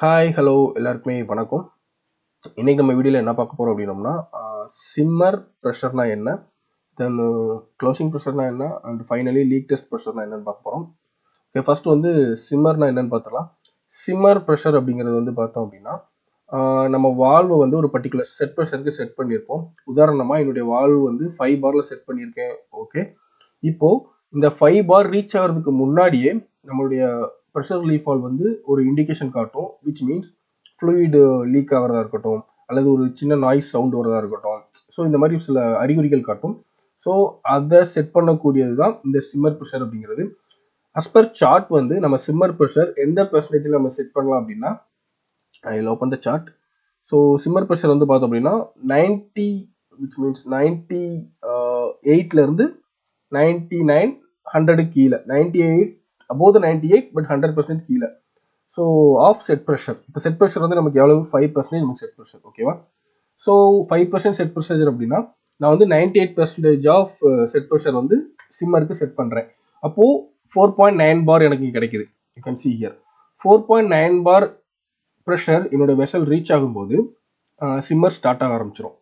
Hi hello எல்லாருக்குமே வணக்கம். இன்னைக்கு நம்ம வீடியோவில் என்ன பார்க்க போகிறோம் அப்படின்னோம்னா சிம்மர் ப்ரெஷர்னா என்ன, தென் க்ளோசிங் ப்ரெஷர்னா என்ன, அண்ட் ஃபைனலி லீக் டெஸ்ட் ப்ரெஷர்னா என்னன்னு பார்க்க போகிறோம். ஓகே, ஃபர்ஸ்ட் வந்து சிம்மர்னா என்னன்னு பார்த்துலாம். சிம்மர் ப்ரெஷர் அப்படிங்கிறது வந்து பார்த்தோம் அப்படின்னா நம்ம வால்வு வந்து ஒரு பர்டிகுலர் செட் ப்ரெஷருக்கு செட் பண்ணியிருப்போம். உதாரணமாக என்னுடைய வால்வு வந்து 5 பாரில் செட் பண்ணியிருக்கேன். ஓகே, இப்போது இந்த 5 பார் ரீச் ஆகிறதுக்கு முன்னாடியே நம்மளுடைய ப்ரெஷர் ரிலீஃப் வால்வ் வந்து ஒரு இண்டிகேஷன் காட்டும், விச் மீன்ஸ் ஃப்ளூயிடு லீக் ஆகிறதா இருக்கட்டும், அல்லது ஒரு சின்ன நாய்ஸ் சவுண்ட் வரதா இருக்கட்டும். ஸோ இந்த மாதிரி சில அறிகுறிகள் காட்டும். ஸோ அதை செட் பண்ணக்கூடியது தான் இந்த சிம்மர் ப்ரெஷர் அப்படிங்கிறது. அஸ் பர் சார்ட் வந்து நம்ம சிம்மர் ப்ரெஷர் எந்த பெர்சன்டேஜில் நம்ம செட் பண்ணலாம் அப்படின்னா, I open the chart. So simmer pressure வந்து பார்த்தோம் அப்படின்னா 90, விச் மீன்ஸ் 98லேருந்து 99 100 கீழே, 98 above the 98 பட் 100% கீழே. So of set pressure. இப்போ செட் ப்ரெஷர் வந்து நமக்கு எவ்வளவு 5% நமக்கு செட் ப்ரெஷர். ஓகேவா? ஸோ 5% செட் ப்ரெஷர் அப்படின்னா நான் வந்து 98% ஆஃப் செட் ப்ரெஷர் வந்து சிம்மருக்கு செட் பண்ணுறேன். அப்போது 4.9 பார் எனக்கு கிடைக்குது. You can see here 4.9 bar pressure என்னோட வெசல் ரீச் ஆகும்போது சிம்மர் ஸ்டார்ட் ஆக ஆரம்பிச்சிடும்.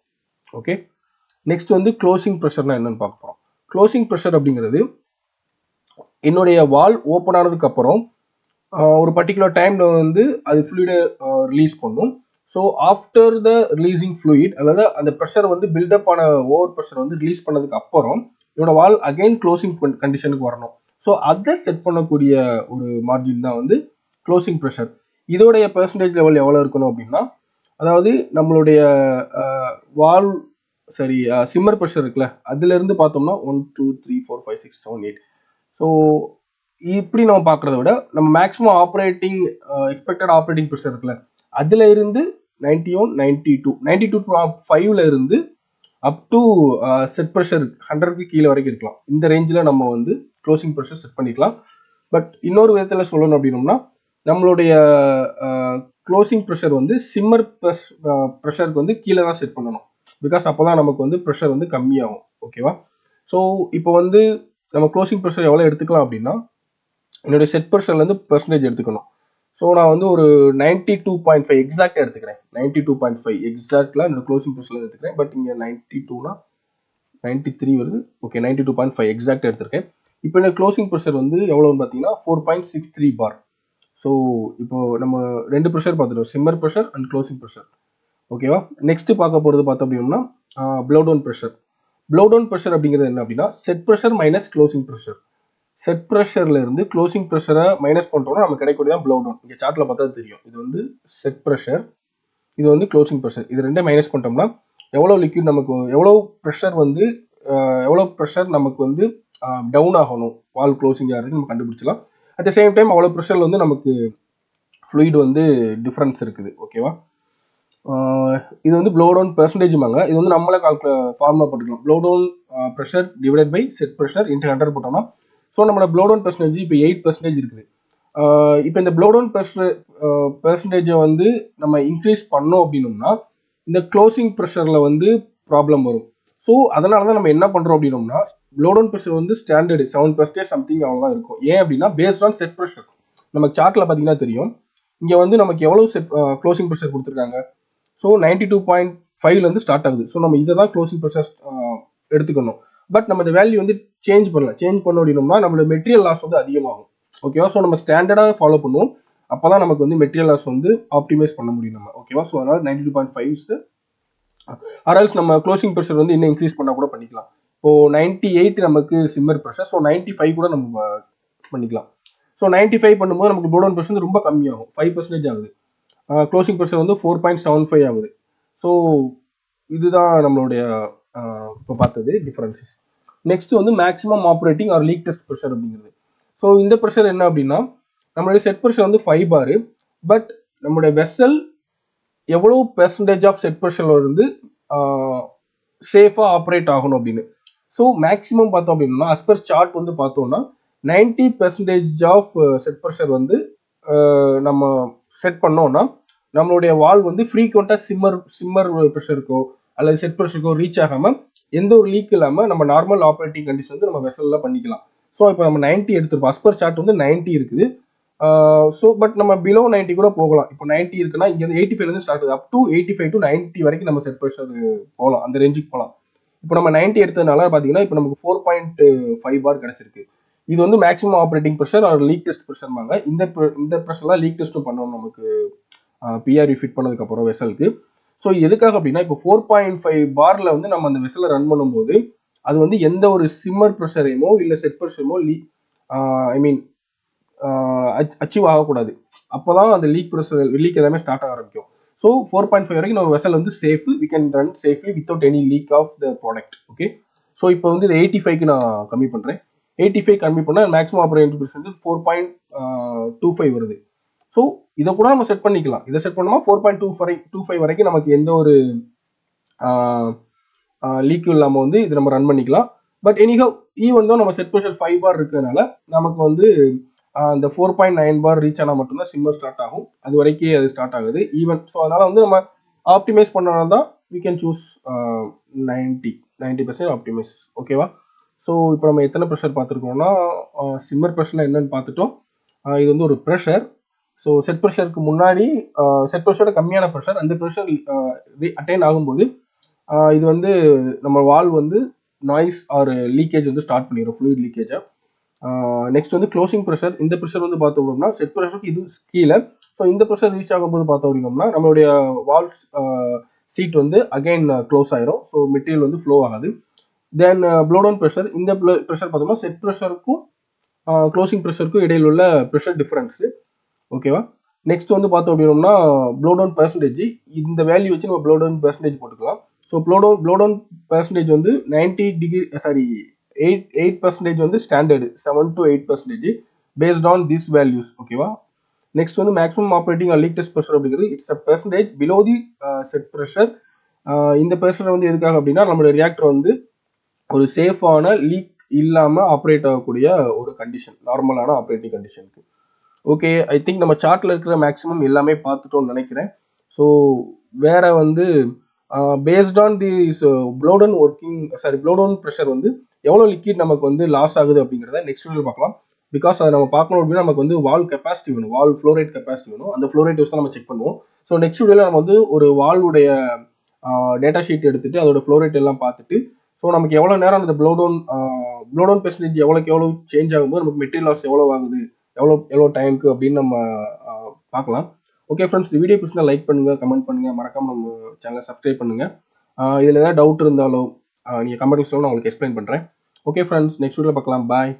ஓகே, நெக்ஸ்ட் வந்து க்ளோசிங் ப்ரெஷர்னா என்னன்னு பார்க்க போகிறோம். க்ளோசிங் ப்ரெஷர் அப்படிங்கிறது என்னுடைய வால் ஓப்பன் ஆனதுக்கு அப்புறம் ஒரு பர்டிகுலர் டைம்ல வந்து அது ஃப்ளூயிடை ரிலீஸ் பண்ணும். So after the releasing fluid, அதாவது அந்த ப்ரெஷர் வந்து பில்டப் ஆன ஓவர் ப்ரெஷர் வந்து ரிலீஸ் பண்ணதுக்கு அப்புறம் என்னோட வால் அகைன் க்ளோசிங் கண்டிஷனுக்கு வரணும். ஸோ அதை செட் பண்ணக்கூடிய ஒரு மார்ஜின் தான் வந்து க்ளோசிங் ப்ரெஷர். இதோடைய பெர்சன்டேஜ் லெவல் எவ்வளோ இருக்கணும் அப்படின்னா, அதாவது நம்மளுடைய வால் சரி சிம்மர் ப்ரெஷர் இருக்குல்ல, அதுலேருந்து பார்த்தோம்னா 1 2 3 4 5 6 7 8. ஸோ இப்படி நம்ம பார்க்குறத விட நம்ம maximum operating expected operating pressure இருக்குல்ல, அதில் இருந்து 91 92 இருந்து அப் டு செட் ப்ரெஷர் 100க்கு கீழே வரைக்கும் இருக்கலாம். இந்த ரேஞ்சில் நம்ம வந்து க்ளோசிங் ப்ரெஷர் செட் பண்ணிக்கலாம். பட் இன்னொரு விதத்தில் சொல்லணும் அப்படின்னோம்னா, நம்மளுடைய க்ளோசிங் ப்ரெஷர் வந்து சிம்மர் ப்ரெஷருக்கு வந்து கீழே தான் செட் பண்ணணும். பிகாஸ் அப்போ தான் நமக்கு வந்து ப்ரெஷர் வந்து கம்மியாகும். ஓகேவா? ஸோ இப்போ வந்து நம்ம க்ளோசிங் ப்ரெஷர் எவ்வளோ எடுத்துக்கலாம் அப்படின்னா, என்னுடைய செட் ப்ரெஷர்லேருந்து பெர்சன்டேஜ் எடுத்துக்கணும். ஸோ நான் வந்து ஒரு 92.5 எக்ஸாக்டாக எடுத்துக்கிறேன். 92.5 எக்ஸாக்டில் என்னோட க்ளோசிங் ப்ரெஷரில் எடுத்துக்கிறேன். பட் இங்கே 92னா 93 வருது. ஓகே, 92.5 எக்ஸாக்டாக எடுத்திருக்கேன். இப்போ இந்த க்ளோசிங் ப்ரெஷர் வந்து எவ்வளோன்னு பார்த்தீங்கன்னா 4.63 பார். ஸோ இப்போ நம்ம ரெண்டு ப்ரெஷர் பார்த்துட்டோம், simmer pressure and closing pressure. ஓகேவா? நெக்ஸ்ட் பார்க்க போகிறது பார்த்தோம் அப்படின்னா blow down pressure. Blow down pressure அப்படிங்கிறது என்ன அப்படின்னா, set pressure minus closing pressure. Set ப்ரெஷர்ல இருந்து க்ளோசிங் ப்ரெஷரை மைனஸ் பண்ணுறோம்னா நமக்கு கிடைக்கக்கூடிய ப்ளோ டவுன். இங்கே சார்ட்ல பார்த்தா தெரியும், இது வந்து செட் ப்ரெஷர், இது வந்து க்ளோசிங் ப்ரெஷர். இது ரெண்டே மைனஸ் பண்ணிட்டோம்னா எவ்வளோ லிக்விட் நமக்கு, எவ்வளோ ப்ரெஷர் வந்து நமக்கு வந்து டவுன் ஆகணும் வால் க்ளோசிங் ஆகிறதுக்கு நம்ம கண்டுபிடிச்சலாம். அட் த சேம் டைம் அவ்வளோ ப்ரெஷரில் வந்து நமக்கு ஃப்ளூயிட் வந்து டிஃப்ரென்ஸ் இருக்குது. ஓகேவா? இது வந்து ப்ளோ டவுன் பெர்சன்டேஜ்மாங்க. இது வந்து நம்மளே ஃபார்முலா போட்டுக்கலாம். Flow down pressure divided by set pressure into 100 போட்டோம்னா, ஸோ நம்மளோட ப்ளோ டவுன் பெர்சன்டேஜ் இப்போ 8% இருக்குது. இப்போ இந்த ப்ளோ டவுன் பெர்சன்டேஜை வந்து நம்ம இன்க்ரீஸ் பண்ணோம் அப்படின்னோம்னா இந்த க்ளோசிங் ப்ரெஷரில் வந்து ப்ராப்ளம் வரும். ஸோ அதனால தான் நம்ம என்ன பண்ணுறோம் அப்படின்னோம்னா, ப்ளோ டவுன் ப்ரெஷர் வந்து ஸ்டாண்டர்டு 7% சம்திங் அவ்வளோதான் இருக்கும். ஏன் அப்படின்னா பேஸ்ட் ஆன் செட் ப்ரெஷர். நமக்கு சார்ட்டில் பார்த்தீங்கன்னா தெரியும், இங்கே வந்து நமக்கு எவ்வளோ செட் க்ளோசிங் ப்ரெஷர் கொடுத்துருக்காங்க. ஸோ 92.5லேருந்து ஸ்டார்ட் ஆகுது. ஸோ நம்ம இதை தான் க்ளோசிங் ப்ரெஷர் எடுத்துக்கணும். பட் நம்ம இந்த வேல்யூ வந்து சேஞ்ச் பண்ணலாம். சேஞ்ச் பண்ண அப்படின்னோம்னா நம்மளோட மெட்டீரியல் லாஸ் வந்து அதிகமாகும். ஓகேவா? ஸோ நம்ம ஸ்டாண்டர்டாக ஃபாலோ பண்ணுவோம். அப்போ தான் நமக்கு வந்து மெட்டீரியல் லாஸ் வந்து ஆப்டிமைஸ் பண்ண முடியும் நம்ம. ஓகேவா? ஸோ அதனால் 92.5 ஆர்எல்ஸ் நம்ம க்ளோசிங் ப்ரெஷர் வந்து இன்னும் இன்க்ரீஸ் பண்ணால் கூட பண்ணிக்கலாம். இப்போது 98 நமக்கு சிம்மர் ப்ரெஷர், ஸோ 95 கூட நம்ம பண்ணிக்கலாம். ஸோ 95 பண்ணும்போது நமக்கு ப்ளோ டவுன் ப்ரெஷர் ரொம்ப கம்மியாகும், 5% ஆகுது. க்ளோசிங் ப்ரெஷர் வந்து 4.75 ஆகுது. ஸோ இதுதான் நம்மளுடைய இப்போ பார்த்தது டிஃபரன்சஸ். நெக்ஸ்ட் வந்து maximum operating or leak test pressure அப்படிங்கிறது. ஸோ இந்த ப்ரெஷர் என்ன அப்படின்னா, நம்மளுடைய செட் ப்ரெஷர் வந்து 5 பாரு, பட் நம்மளுடைய வெசல் எவ்வளோ பெர்சன்டேஜ் ஆஃப் செட் ப்ரெஷர்ல இருந்து சேஃபாக ஆப்ரேட் ஆகணும் அப்படின்னு. ஸோ மேக்ஸிமம் பார்த்தோம் அப்படின்னா அஸ் பர் சார்ட் வந்து பார்த்தோம்னா 90% ஆஃப் செட் ப்ரெஷர் வந்து நம்ம செட் பண்ணோம்னா நம்மளுடைய வால் வந்து ஃப்ரீக்வெண்ட்டாக சிம்மர் ப்ரெஷருக்கோ அல்லது செட் ப்ரெஷருக்கோ ரீச் ஆகாமல் எந்த ஒரு லீக் இல்லாமல் நம்ம நார்மல் ஆப்ரேட்டிங் கண்டிஷன் வந்து நம்ம வெசலில் பண்ணிக்கலாம். ஸோ இப்போ நம்ம 90 எடுத்துருப்போம். அஸ் பர் சார்ட் வந்து 90 இருக்குது. ஸோ பட் நம்ம பிலோ 90 கூட போகலாம். இப்போ 90 இருக்குன்னா இங்கே 85லேருந்து ஸ்டார்ட் ஆகுது. அப் டு 85 to 90 வரைக்கும் நம்ம செட் ப்ரெஷர் போகலாம், அந்த ரேஞ்சுக்கு போகலாம். இப்போ நம்ம 90 எடுத்ததுனால பார்த்தீங்கன்னா இப்போ நமக்கு 4.5 பார் கிடைச்சிருக்கு. இது வந்து maximum operating pressure or leak test ப்ரெஷர்வாங்க. இந்த ப்ரெஷர்லாம் லீக் டெஸ்ட்டும் பண்ணணும் நமக்கு பிஆர்வி ஃபிட் பண்ணதுக்கப்புறம் வெசலுக்கு. ஸோ எதுக்காக அப்படின்னா இப்போ 4.5 பார்ல வந்து நம்ம அந்த வெசலை ரன் பண்ணும்போது அது வந்து எந்த ஒரு சிம்மர் ப்ரெஷரையுமோ இல்லை செட் ப்ரெஷரையுமோ ஐ மீன் அச்சீவ் ஆகக்கூடாது. அப்போதான் அந்த லீக் ப்ரெஷர் லீக் எல்லாமே ஸ்டார்ட் ஆக ஆரம்பிக்கும். ஸோ 4.5 வரைக்கும் நம்ம வெசல் வந்து safe, we can run safely without any leak of the product. Okay, so இப்போ வந்து இது 85க்கு நான் கம்மி பண்ணுறேன். 85 கம்மி பண்ணால் மேக்ஸிமம் ஆப்ரேட்டிங் ப்ரெஷர் வந்து 4.25 வருது. ஸோ இதை கூட நம்ம செட் பண்ணிக்கலாம். இதை செட் பண்ணோமா 4.25 வரைக்கும் நமக்கு எந்த ஒரு லீக்கும் இல்லாமல் வந்து இது நம்ம ரன் பண்ணிக்கலாம். பட் எனிஹவ் ஈவன் தான் நம்ம செட் ப்ரெஷர் 5 பார் இருக்கிறதுனால நமக்கு வந்து அந்த 4.9 பார் ரீச் ஆனால் மட்டும்தான் சிம்மர் ஸ்டார்ட் ஆகும். அது வரைக்கும் அது ஸ்டார்ட் ஆகுது ஈவன். ஸோ அதனால வந்து நம்ம ஆப்டிமைஸ் பண்ணோம்னா தான் வி கேன் சூஸ் 90% ஆப்டிமைஸ். ஓகேவா? ஸோ இப்போ நம்ம எத்தனை ப்ரெஷர் பார்த்துருக்கோம்னா சிம்மர் ப்ரெஷர்லாம் என்னன்னு பார்த்துட்டோம். இது வந்து ஒரு ப்ரெஷர். ஸோ செட் ப்ரெஷருக்கு முன்னாடி செட் ப்ரெஷரோட கம்மியான ப்ரெஷர், அந்த ப்ரெஷர் அட்டைன் ஆகும்போது இது வந்து நம்ம வால் வந்து நாய்ஸ் ஆர் லீக்கேஜ் வந்து ஸ்டார்ட் பண்ணிடும், ஃப்ளூயிட் லீக்கேஜை. நெக்ஸ்ட் வந்து க்ளோசிங் ப்ரெஷர். இந்த ப்ரெஷர் வந்து பார்த்தோம் அப்படின்னா செட் ப்ரெஷருக்கு இது கீழே. ஸோ இந்த ப்ரெஷர் ரீச் ஆகும்போது பார்த்தோம் அப்படின்னோம்னா நம்மளுடைய வால் சீட் வந்து அகைன் க்ளோஸ் ஆயிரும். ஸோ மெட்டீரியல் வந்து ஃப்ளோ ஆகாது. தென் ப்ளோடவுன் ப்ரெஷர். இந்த ப்ரெஷர் பார்த்தோம்னா செட் ப்ரெஷருக்கும் க்ளோசிங் ப்ரெஷருக்கும் இடையில் உள்ள ப்ரெஷர் டிஃபரன்ஸு. ஓகேவா? நெக்ஸ்ட் வந்து பார்த்தோம் அப்படின்னோம்னா ப்ளோடவுன் பெர்சன்டேஜ். இந்த வேல்யூ வச்சு நம்ம ப்ளோடவுன் பெர்சன்டேஜ் போட்டுக்கலாம். ஸோ ப்ளோடவுன் பெர்சன்டேஜ் வந்து 8% வந்து standard, 7 to 8% based on this values. ஓகேவா? நெக்ஸ்ட் வந்து maximum operating leak test pressure அப்படிங்கிறது it's a percentage below the set pressure. இந்த ப்ரெஷர் வந்து எதுக்காக அப்படின்னா நம்மளோட ரியாக்டர் வந்து ஒரு சேஃபான லீக் இல்லாமல் ஆப்ரேட் ஆகக்கூடிய ஒரு கண்டிஷன், நார்மலான ஆப்ரேட்டிங் கண்டிஷனுக்கு. ஓகே, ஐ திங்க் நம்ம சார்ட்டில் இருக்கிற மேக்ஸிமம் எல்லாமே பார்த்துட்டோம்னு நினைக்கிறேன். ஸோ வேற வந்து பேஸ்ட் ஆன் தி ப்ளோடவுன் ப்ரெஷர் வந்து எவ்வளோ லிக்விட் நமக்கு வந்து லாஸ் ஆகுது அப்படிங்கிறத நெக்ஸ்ட் வீடியோ பார்க்கலாம். பிகாஸ் அதை நம்ம பார்க்கணும் அப்படின்னா நமக்கு வந்து வால் கெப்பாசிட்டி வேணும், வால் ஃப்ளோரேட் கெப்பாசிட்டி வேணும். அந்த ஃப்ளோரேட் யூஸ் தான் நம்ம செக் பண்ணுவோம். ஸோ நெக்ஸ்ட் வீடியோவில் நம்ம வந்து ஒரு வால்வுடைய டேட்டா ஷீட் எடுத்துட்டு அதோட ஃப்ளோரேட் எல்லாம் பார்த்துட்டு ஸோ நமக்கு எவ்வளோ நேரம் அந்த ப்ளோடவுன் பெர்சன்டேஜ் எவ்வளோ சேஞ்ச் ஆகும்போது நமக்கு மெட்டீரியல் லாஸ் எவ்வளோ ஆகுது, எவ்வளோ டைமுக்கு அப்படின்னு நம்ம பார்க்கலாம். ஓகே ஃப்ரெண்ட்ஸ், இந்த வீடியோ பிடிச்சிருந்தா லைக் பண்ணுங்கள், கமெண்ட் பண்ணுங்கள், மறக்காமல் நம்ம சேனலை சப்ஸ்கிரைப் பண்ணுங்கள். இதில் ஏதாவது டவுட் இருந்தாலும் நீங்கள் கமெண்ட்ஸ் நான் உங்களுக்கு எக்ஸ்பிளைன் பண்ணுறேன். ஓகே ஃப்ரெண்ட்ஸ், நெக்ஸ்ட் வீடியோவில் பார்க்கலாம். பாய்.